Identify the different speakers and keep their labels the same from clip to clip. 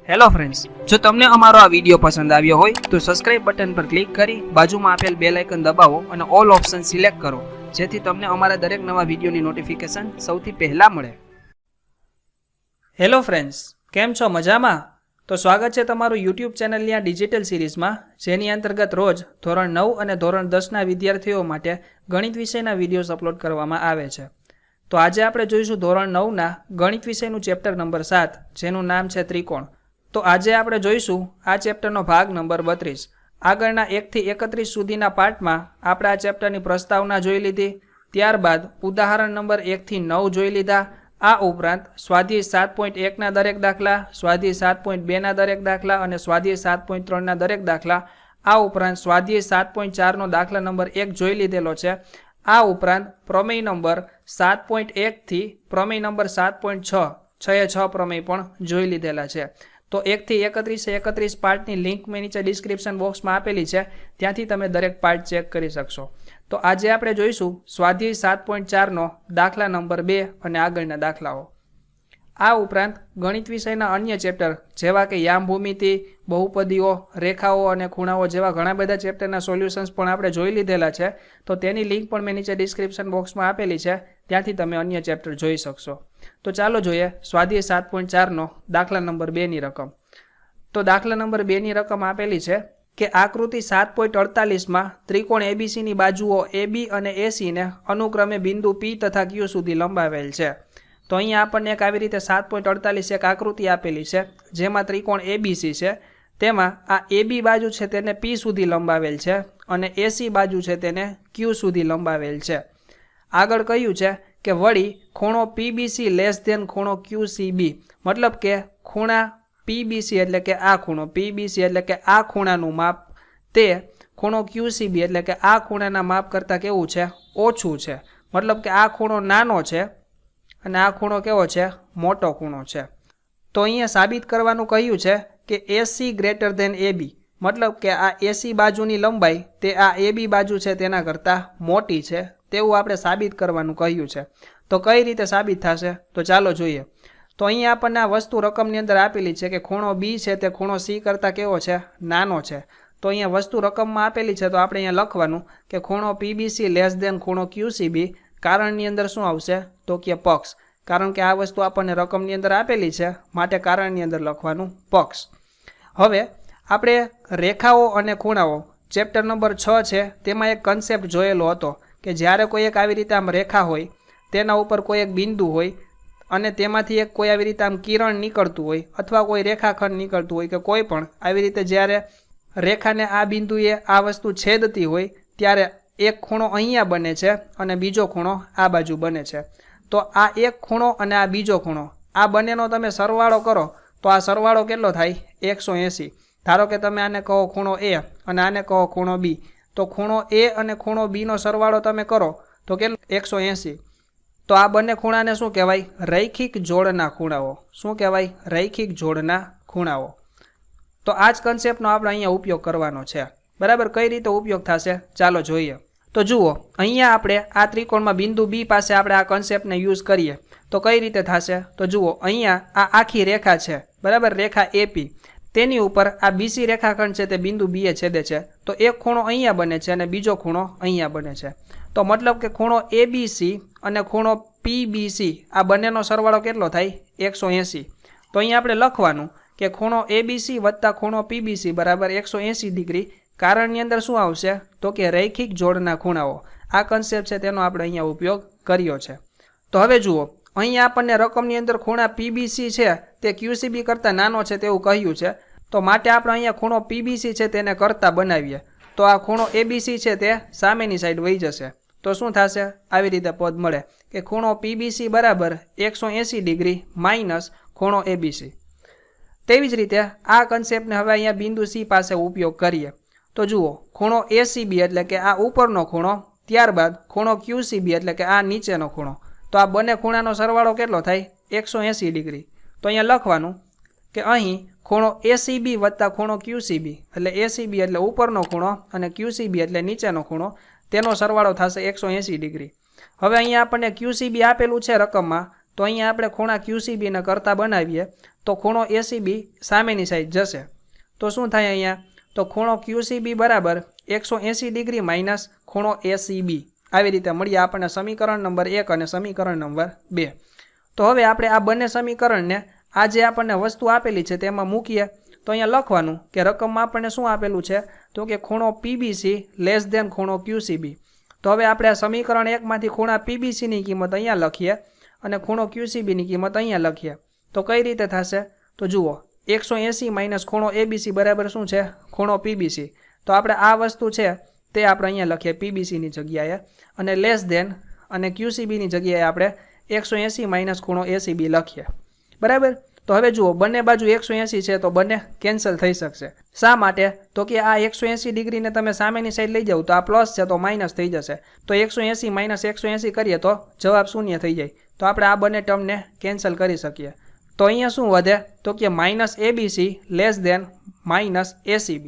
Speaker 1: Hello friends, જો તમને અમારો આ વિડીયો પસંદ આવ્યો હોય તો સબસ્ક્રાઇબ બટન પર ક્લિક કરી બાજુમાં આપેલ બેલ આઇકન દબાવો અને ઓલ ઓપ્શન સિલેક્ટ કરો, જેથી તમને અમારા દરેક નવા વિડીયોની નોટિફિકેશન સૌથી પહેલા મળે. હેલો ફ્રેન્ડ્સ, કેમ છો? મજામાં? તો સ્વાગત છે તમારું યુટ્યુબ ચેનલની આ ડિજિટલ સિરીઝમાં, જેની અંતર્ગત રોજ ધોરણ 9 અને ધોરણ 10ના વિદ્યાર્થીઓ માટે ગણિત વિષયના વિડીયોઝ અપલોડ કરવામાં આવે છે. તો આજે આપણે જોઈશું ધોરણ 9ના ગણિત વિષયનું ચેપ્ટર નંબર 7, જેનું નામ છે ત્રિકોણ. તો આજે આપણે જોઈશું આ ચેપ્ટરનો ભાગ નંબર 32. આગળના 1 થી 31 સુધીના પાર્ટમાં આપણે આ ચેપ્ટરની પ્રસ્તાવના જોઈ લીધી, ત્યારબાદ ઉદાહરણ નંબર 1 થી 9 જોઈ લીધા. આ ઉપરાંત સ્વાધ્યાય 7.1ના દરેક દાખલા, સ્વાધ્યાય 7.2ના દરેક દાખલા અને સ્વાધ્યાય 7.3ના દરેક દાખલા, આ ઉપરાંત સ્વાધ્યાય 7.4નો દાખલા નંબર 1 જોઈ લીધેલો છે. આ ઉપરાંત પ્રમેય નંબર 7.1 થી પ્રમેય નંબર 7.6 6 પ્રમેય પણ જોઈ લીધેલા છે. તો 1 થી 31 પાર્ટની લિંક મેં નીચે ડિસ્ક્રિપ્શન બોક્સમાં આપેલી છે, ત્યાંથી તમે દરેક પાર્ટ ચેક કરી શકશો. તો આજે આપણે જોઈશું સ્વાધ્યાય 7.4નો દાખલા નંબર 2 અને આગળના દાખલાઓ. આ ઉપરાંત ગણિત વિષયના અન્ય ચેપ્ટર જેવા કે યામ ભૂમિતિ, બહુપદીઓ, રેખાઓ અને ખૂણાઓ જેવા ઘણા બધા ચેપ્ટરના સોલ્યુશન્સ પણ આપણે જોઈ લીધેલા છે. તો તેની લિંક પણ મેં નીચે ડિસ્ક્રિપ્શન બોક્સમાં આપેલી છે, ત્યાંથી તમે અન્ય ચેપ્ટર જોઈ શકશો. તો ચાલો જોઈએ સ્વાધ્યાય 7.4નો દાખલા નંબર 2ની રકમ. તો દાખલા નંબર 2ની રકમ આપેલી છે કે આકૃતિ 7.48માં ત્રિકોણ એબીસીની બાજુઓ AB અને AC ને અનુક્રમે બિંદુ P તથા Q સુધી લંબાવેલ છે. તો અહીંયા આપણને એક આવી રીતે 7.48 એક આકૃતિ આપેલી છે, જેમાં ત્રિકોણ ABC છે. તેમાં આ AB બાજુ છે તેને P સુધી લંબાવેલ છે અને AC બાજુ છે તેને Q સુધી લંબાવેલ છે. આગળ કહ્યું છે કે વળી ખૂણો PBC લેસ ધેન ખૂણો QCB, મતલબ કે ખૂણા PBC એટલે કે આ ખૂણો, PBC એટલે કે આ ખૂણાનું માપ તે ખૂણો QCB એટલે કે આ ખૂણાના માપ કરતાં કેવું છે? ઓછું છે. મતલબ કે આ ખૂણો નાનો છે અને આ ખૂણો કેવો છે? મોટો ખૂણો છે. તો અહીંયા સાબિત કરવાનું કહ્યું છે કે AC ગ્રેટર ધેન AB, મતલબ કે આ AC બાજુની લંબાઈ તે આ AB બાજુ છે તેના કરતાં મોટી છે, તેવું આપણે સાબિત કરવાનું કહ્યું છે. તો કઈ રીતે સાબિત થશે? તો ચાલો જોઈએ. તો અહીંયા આપણને આ વસ્તુ રકમની અંદર આપેલી છે કે ખૂણો B છે તે ખૂણો C કરતાં કેવો છે? નાનો છે. તો અહીંયા વસ્તુ રકમમાં આપેલી છે, તો આપણે અહીંયા લખવાનું કે ખૂણો PBC લેસ ધેન ખૂણો QCB. કારણની અંદર શું આવશે? તો કે પક્ષ. કારણ કે આ વસ્તુ આપણને રકમની અંદર આપેલી છે, માટે કારણની અંદર લખવાનું પક્ષ. હવે આપણે રેખાઓ અને ખૂણાઓ ચેપ્ટર નંબર 6 છે, તેમાં એક કન્સેપ્ટ જોયેલો હતો કે જ્યારે કોઈ એક આવી રીતે આમ રેખા હોય, તેના ઉપર કોઈ એક બિંદુ હોય અને તેમાંથી એક કોઈ આવી રીતે આમ કિરણ નીકળતું હોય અથવા કોઈ રેખાખંડ નીકળતું હોય કે કોઈ પણ આવી રીતે જ્યારે રેખાને આ બિંદુએ આ વસ્તુ છેદતી હોય ત્યારે એક ખૂણો અહીંયા બને છે અને બીજો ખૂણો આ બાજુ બને છે. તો આ એક ખૂણો અને આ બીજો ખૂણો, આ બંનેનો તમે સરવાળો કરો તો આ સરવાળો કેટલો થાય? 180. ધારો કે તમે આને કહો ખૂણો A અને આને કહો ખૂણો B, તો ખૂણો A અને ખૂણો B નો સરવાળો તમે કરો તો કેટલો? 180. તો આ બંને ખૂણાને શું કહેવાય? રૈખિક જોડના ખૂણાઓ. શું કહેવાય? રૈખિક જોડના ખૂણાઓ. તો આ જ કન્સેપ્ટનો આપણે અહીંયા ઉપયોગ કરવાનો છે. બરાબર, કઈ રીતે ઉપયોગ થશે ચાલો જોઈએ. તો જુઓ, અહીંયા આપણે આ ત્રિકોણમાં બિંદુ B પાસે આપણે આ કન્સેપ્ટને યુઝ કરીએ તો કઈ રીતે થશે? તો જુઓ, અહીંયા આ આખી રેખા છે, બરાબર, રેખા AP. તેની ઉપર આ BC રેખાખંડ છે તે બિંદુ B એ છેદે છે. તો એક ખૂણો અહીંયા બને છે અને બીજો ખૂણો અહીંયા બને છે. તો મતલબ કે ખૂણો ABC અને ખૂણો PBC આ બંનેનો સરવાળો કેટલો થાય? 180. તો અહીંયા આપણે લખવાનું કે ખૂણો ABC વત્તા ખૂણો PBC બરાબર 180 ડિગ્રી. કારણની અંદર શું આવશે? તો કે રૈખિક જોડના ખૂણાઓ. આ કન્સેપ્ટ છે તેનો આપણે અહીંયા ઉપયોગ કર્યો છે. તો હવે જુઓ, અહીંયા આપણને રકમની અંદર ખૂણા PBC છે તે QCB કરતાં નાનો છે તેવું કહ્યું છે. તો માટે આપણે અહીંયા ખૂણો PBC છે તેને કરતા બનાવીએ. તો આ ખૂણો ABC છે તે સામેની સાઈડ વહી જશે. તો શું થશે? આવી રીતે પદ મળે કે ખૂણો PBC બરાબર 180 ડિગ્રી માઇનસ ખૂણો ABC. તેવી જ રીતે આ કન્સેપ્ટને હવે અહીંયા બિંદુ C પાસે ઉપયોગ કરીએ. તો જુઓ, ખૂણો ACB એટલે કે આ ઉપરનો ખૂણો, ત્યારબાદ ખૂણો QCB એટલે કે આ નીચેનો ખૂણો. તો આ બંને ખૂણાનો સરવાળો કેટલો થાય? 180 ડિગ્રી. તો અહીંયા લખવાનું કે અહીં ખૂણો ACB વત્તા ખૂણો QCB, એટલે ACB એટલે ઉપરનો ખૂણો અને QCB એટલે નીચેનો ખૂણો, તેનો સરવાળો થશે 180 ડિગ્રી. હવે અહીંયા આપણને QCB આપેલું છે રકમમાં, તો અહીંયા આપણે ખૂણા QCBને કરતા બનાવીએ તો ખૂણો ACB સામેની સાઈડ જશે. તો શું થાય અહીંયા? તો ખૂણો QCB બરાબર 180 ડિગ્રી માઇનસ ખૂણો ACB. આવી રીતે મળીએ આપણને સમીકરણ નંબર 1 અને સમીકરણ નંબર 2. તો હવે આપણે આ બંને સમીકરણને આ જે આપણને વસ્તુ આપેલી છે તેમાં મૂકીએ. તો અહીંયા લખવાનું કે રકમમાં આપણને શું આપેલું છે? તો કે ખૂણો PBC લેસ ધેન ખૂણો QCB. તો હવે આપણે આ સમીકરણ 1 માંથી ખૂણા PBCની કિંમત અહીંયા લખીએ અને ખૂણો QCBની કિંમત અહીંયા લખીએ. તો કઈ રીતે થશે? તો જુઓ, 180 માઇનસ ખૂણો ABC બરાબર શું છે? ખૂણો PBC. તો આપણે આ વસ્તુ છે તે આપણે અહીંયા લખીએ PBCની જગ્યાએ અને લેસ ધેન અને QCBની જગ્યાએ આપણે 180 માઇનસ ખૂણો ACB લખીએ. બરાબર. તો હવે જુઓ, બંને બાજુ 180 છે તો બંને કેન્સલ થઈ શકશે. શા માટે? તો કે આ 180 ડિગ્રીને તમે સામેની સાઈડ લઈ જાવ તો આ પ્લસ છે તો માઇનસ થઈ જશે. તો 180 માઇનસ 180 કરીએ તો જવાબ શૂન્ય થઈ જાય. તો આપણે આ બંને ટર્મને કેન્સલ કરી શકીએ. તો અહીંયા શું વધે? તો કે minus ABC less than minus ACB.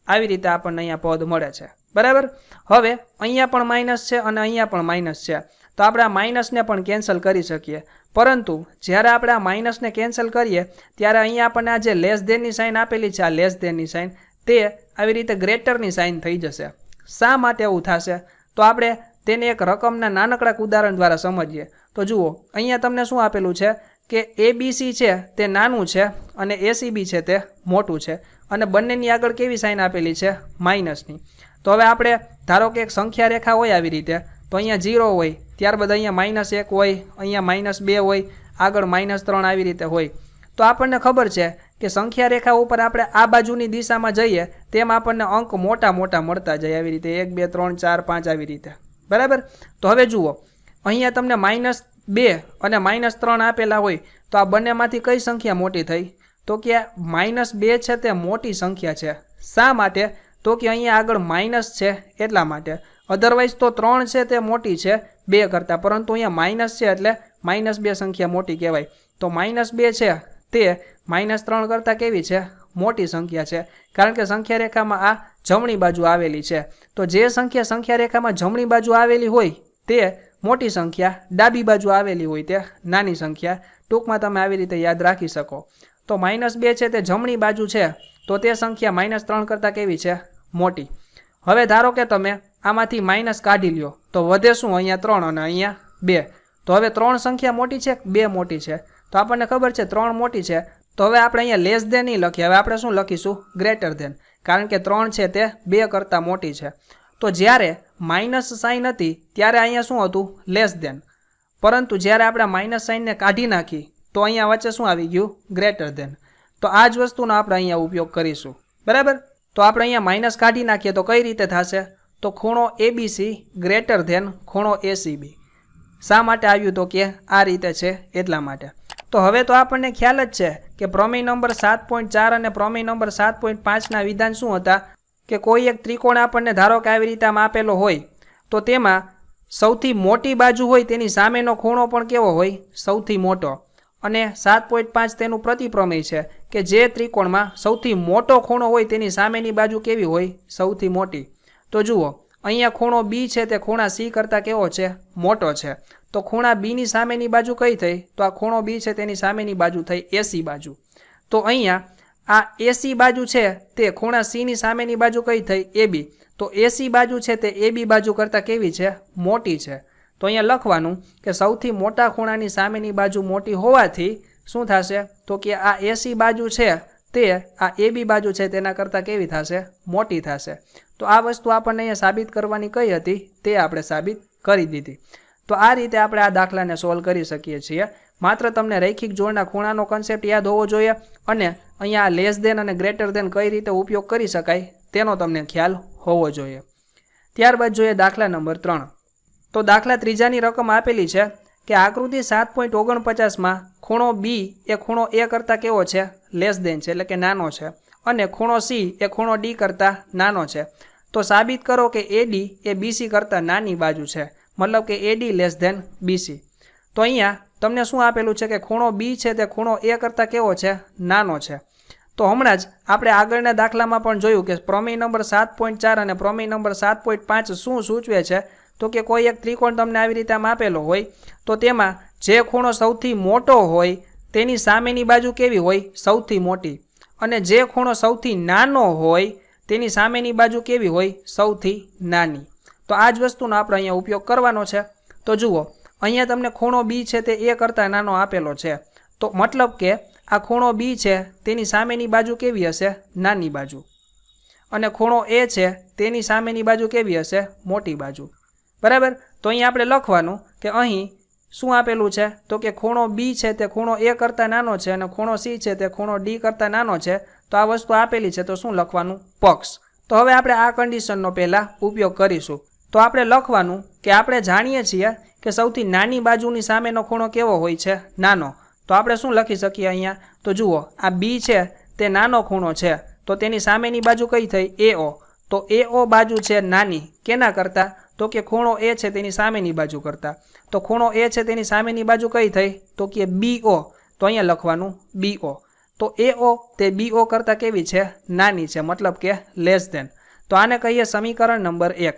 Speaker 1: આવી રીતે આપણને અહીંયા પદ મળે છે. બરાબર. હવે અહીંયા પણ માઇનસ છે અને અહીંયા પણ માઇનસ છે. તો આપણે આ માઇનસને પણ કેન્સલ કરી શકીએ. પરંતુ જ્યારે આપણે આ માઇનસને કેન્સલ કરીએ ત્યારે અહીંયા આપણને આ જે લેસ ધેનની સાઇન આપેલી છે, આ લેસ ધેનની સાઇન, તે આવી રીતે ગ્રેટરની સાઇન થઈ જશે. શા માટે એવું થશે? તો આપણે તેને એક રકમના નાનકડા ઉદાહરણ દ્વારા સમજીએ. તો જુઓ, અહીંયા તમને શું આપેલું છે કે ABC છે તે નાનું છે અને ACB છે તે મોટું છે અને બંનેની આગળ કેવી સાઇન આપેલી છે? માઇનસની. તો હવે આપણે ધારો કે એક સંખ્યા રેખા હોય આવી રીતે, તો અહીંયા 0 હોય, ત્યારબાદ અહીંયા -1 હોય, અહીંયા -2 હોય, આગળ -3 આવી રીતે હોય. તો આપણને ખબર છે કે સંખ્યા રેખા ઉપર આપણે આ બાજુની દિશામાં જઈએ તેમ આપણને અંક મોટા મોટા મળતા જાય આવી રીતે 1 2 3 4 5 આવી રીતે. બરાબર. તો હવે જુઓ, અહીંયા તમને -2 અને -3 આપેલા હોય તો આ બંનેમાંથી કઈ સંખ્યા મોટી થઈ? તો કે -2 છે તે મોટી સંખ્યા છે. શા માટે? તો કે અહીંયા આગળ માઇનસ છે એટલા માટે. અધરવાઇઝ તો 3 છે તે મોટી છે 2 કરતાં, પરંતુ અહીંયા માઇનસ છે એટલે -2 સંખ્યા મોટી કહેવાય. તો -2 છે તે -3 કરતાં કેવી છે? મોટી સંખ્યા છે. કારણ કે સંખ્યા રેખામાં આ જમણી બાજુ આવેલી છે. તો જે સંખ્યા રેખામાં જમણી બાજુ આવેલી હોય તે મોટી સંખ્યા, ડાબી બાજુ આવેલી હોય તે નાની સંખ્યા. ટૂંકમાં તમે આવી રીતે યાદ રાખી શકો. તો -2 છે તે જમણી બાજુ છે તો તે સંખ્યા -3 કરતાં કેવી છે? મોટી. હવે ધારો કે તમે આમાંથી માઇનસ કાઢી લ્યો તો વધે શું? અહીંયા 3 અને અહીંયા 2. તો હવે 3 સંખ્યા મોટી છે કે 2 મોટી છે? તો આપણને ખબર છે 3 મોટી છે. તો હવે આપણે અહીંયા લેસ ધેન નહીં લખીએ, હવે આપણે શું લખીશું? Greater than. કારણ કે 3 છે તે 2 કરતાં મોટી છે. તો જ્યારે માઇનસ સાઇન હતી ત્યારે અહીંયા શું હતું? Less than. પરંતુ જ્યારે આપણે માઇનસ સાઇનને કાઢી નાખી તો અહીંયા વચ્ચે શું આવી ગયું? Greater than. તો આ જ વસ્તુનો આપણે અહીંયા ઉપયોગ કરીશું. બરાબર. તો આપણે અહીંયા માઇનસ કાઢી નાખીએ તો કઈ રીતે થશે? તો ખૂણો ABC ગ્રેટર ધેન ખૂણો ACB. શા માટે આવ્યું? તો કે આ રીતે છે એટલા માટે. તો હવે તો આપણને ખ્યાલ જ છે કે પ્રમેય નંબર 7.4 અને પ્રમેય નંબર 7.5ના વિધાન શું હતા? કે કોઈ એક ત્રિકોણ આપણને ધારો કે આવી રીતે આમ આપેલો હોય તો તેમાં સૌથી મોટી બાજુ હોય તેની સામેનો ખૂણો પણ કેવો હોય? સૌથી મોટો. અને 7.5 તેનું પ્રતિપ્રમેય છે કે જે ત્રિકોણમાં સૌથી મોટો ખૂણો હોય તેની સામેની બાજુ કેવી હોય? સૌથી મોટી. તો જુઓ, અહીંયા ખૂણો B છે તે ખૂણા C કરતાં કેવો છે? મોટો છે. તો ખૂણા Bની સામેની બાજુ કઈ થઈ? તો આ ખૂણો B છે તેની સામેની બાજુ થઈ AC બાજુ. તો અહીંયા આ AC બાજુ છે તે ખૂણા Cની સામેની બાજુ કઈ થઈ? AB. તો AC બાજુ છે તે AB બાજુ કરતાં કેવી છે? મોટી છે. તો અહીંયા લખવાનું કે સૌથી મોટા ખૂણાની સામેની બાજુ મોટી હોવાથી શું થશે? તો કે આ AC બાજુ છે તે આ AB બાજુ છે તેના કરતાં કેવી થશે? મોટી થશે. તો આ વસ્તુ આપણને અહીંયા સાબિત કરવાની કઈ હતી? તે આપણે સાબિત કરી દીધી. તો આ રીતે આપણે આ દાખલાને સોલ્વ કરી શકીએ છીએ. માત્ર તમને રૈખિક જોડના ખૂણાનો કન્સેપ્ટ યાદ હોવો જોઈએ અને અહીંયા આ લેસ ધેન અને ગ્રેટર ધેન કઈ રીતે ઉપયોગ કરી શકાય તેનો તમને ખ્યાલ હોવો જોઈએ. ત્યારબાદ જોઈએ દાખલા નંબર 3. તો દાખલા ત્રીજાની રકમ આપેલી છે કે આકૃતિ 7.49માં ખૂણો B એ ખૂણો A કરતાં કેવો છે? લેસ ધેન છે એટલે કે નાનો છે. અને ખૂણો C એ ખૂણો D કરતાં નાનો છે. તો સાબિત કરો કે AD એ BC કરતાં નાની બાજુ છે. મતલબ કે AD લેસ ધેન BC. તો અહીંયા તમને શું આપેલું છે કે ખૂણો B છે તે ખૂણો A કરતાં કેવો છે? નાનો છે. તો હમણાં જ આપણે આગળના દાખલામાં પણ જોયું કે પ્રમેય નંબર 7.4 અને પ્રમેય નંબર 7.5 શું સૂચવે છે? તો કે કોઈ એક ત્રિકોણ તમને આવી રીતે આમ આપેલો હોય તો તેમાં જે ખૂણો સૌથી મોટો હોય તેની સામેની બાજુ કેવી હોય? સૌથી મોટી. અને જે ખૂણો સૌથી નાનો હોય તેની સામેની બાજુ કેવી હોય? સૌથી નાની. તો આ જ વસ્તુનો આપણે અહીંયા ઉપયોગ કરવાનો છે. તો જુઓ, અહીંયા તમને ખૂણો બી છે તે એ કરતાં નાનો આપેલો છે. તો મતલબ કે આ ખૂણો બી છે તેની સામેની બાજુ કેવી હશે? નાની બાજુ. અને ખૂણો એ છે તેની સામેની બાજુ કેવી હશે? મોટી બાજુ. બરાબર. તો અહીંયા આપણે લખવાનું કે અહીં શું આપેલું છે? તો કે ખૂણો બી છે તે ખૂણો એ કરતાં નાનો છે અને ખૂણો સી છે તે ખૂણો ડી કરતાં નાનો છે. તો આ વસ્તુ આપેલી છે તો શું લખવાનું? પક્ષ. તો હવે આપણે આ કન્ડિશનનો પહેલાં ઉપયોગ કરીશું. તો આપણે લખવાનું કે આપણે જાણીએ છીએ કે સૌથી નાની બાજુની સામેનો ખૂણો કેવો હોય છે? નાનો. તો આપણે શું લખી શકીએ અહીંયા? તો જુઓ, આ બી છે તે નાનો ખૂણો છે તો તેની સામેની બાજુ કઈ થઈ? એઓ. તો એઓ બાજુ છે નાની. કેના કરતાં? તો કે ખૂણો એ છે તેની સામેની બાજુ કરતાં. તો ખૂણો એ છે તેની સામેની બાજુ કઈ થઈ? તો કે બીઓ. તો અહીંયા લખવાનું બીઓ. તો એઓ તે બીઓ કરતાં કેવી છે? નાની છે, મતલબ કે લેસ ધેન. તો આને કહીએ સમીકરણ નંબર 1.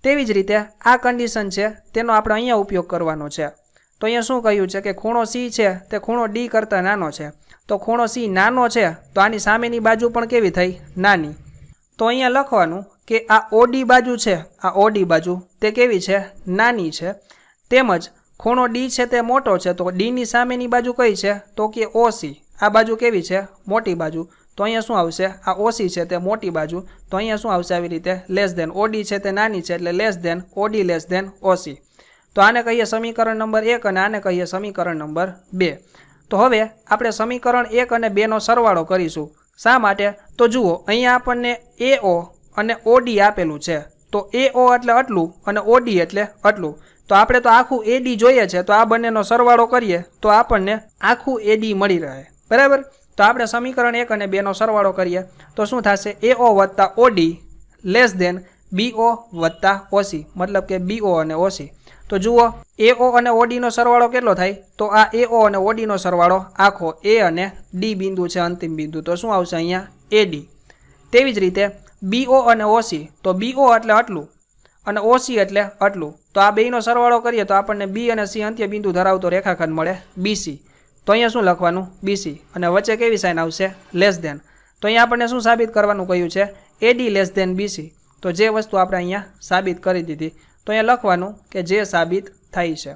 Speaker 1: તેવી જ રીતે આ કન્ડિશન છે તેનો આપણે અહીંયા ઉપયોગ કરવાનો છે. તો અહીંયા શું કહ્યું છે કે ખૂણો સી છે તે ખૂણો ડી કરતાં નાનો છે. તો ખૂણો સી નાનો છે તો આની સામેની બાજુ પણ કેવી થઈ? નાની. તો અહીંયા લખવાનું કે આ ઓડી બાજુ છે, આ ઓડી બાજુ તે કેવી છે? નાની છે. તેમજ ખૂણો ડી છે તે મોટો છે તો ડીની સામેની બાજુ કઈ છે? તો કે ઓસી. આ બાજુ કેવી છે? મોટી બાજુ. તો અહીંયા શું આવશે? આ ઓસી છે તે મોટી બાજુ. તો અહીંયા શું આવશે? આવી રીતે લેસ ધેન. ઓડી છે તે નાની છે એટલે less than OD less than OC. તો આને કહીએ સમીકરણ નંબર 1 અને આને કહીએ સમીકરણ નંબર 2. તો હવે આપણે સમીકરણ 1 અને 2નો સરવાળો કરીશું. શા માટે? તો જુઓ, અહીંયા આપણને એઓ અને ઓડી આપેલું છે. તો એઓ એટલે આટલું અને ઓડી એટલે આટલું. તો આપણે તો આખું એડી જોઈએ છે તો આ બંનેનો સરવાળો કરીએ તો આપણને આખું એડી મળી રહે. બરાબર. તો આપણે સમીકરણ 1 અને 2નો સરવાળો કરીએ તો શું થશે? એઓ વત્તા ઓડી લેસ ધેન બીઓ વત્તા ઓસી. મતલબ કે બીઓ અને ઓસી. તો જુઓ, એઓ અને ઓડીનો સરવાળો કેટલો થાય? તો આ એઓ અને ઓડીનો સરવાળો આખો એ અને ડી બિંદુ છે અંતિમ બિંદુ. તો શું આવશે અહીંયા? એડી. તેવી જ રીતે બીઓ અને ઓસી. તો બીઓ એટલે આટલું અને ઓસી એટલે આટલું. તો આ બેયનો સરવાળો કરીએ તો આપણને બી અને સી અંત્ય બિંદુ ધરાવતો રેખાખંડ મળે બીસી. તો અહીંયા શું લખવાનું? બીસી. અને વચ્ચે કેવી સાઇન આવશે? Less than. તો અહીંયા આપણને શું સાબિત કરવાનું કહ્યું છે? AD less than BC. તો જે વસ્તુ આપણે અહીંયા સાબિત કરી દીધી. તો અહીંયા લખવાનું કે જે સાબિત થાય છે.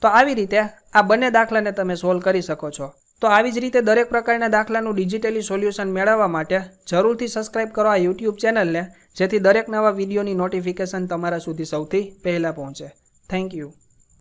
Speaker 1: તો આવી રીતે આ બંને દાખલાને તમે સોલ્વ કરી શકો છો. તો આવી જ રીતે દરેક પ્રકારના દાખલાનું ડિજિટલી સોલ્યુશન મેળવવા માટે જરૂરથી સબસ્ક્રાઇબ કરો આ યુટ્યુબ ચેનલને, જેથી દરેક નવા વિડીયોની નોટિફિકેશન તમારા સુધી સૌથી પહેલાં પહોંચે. Thank you.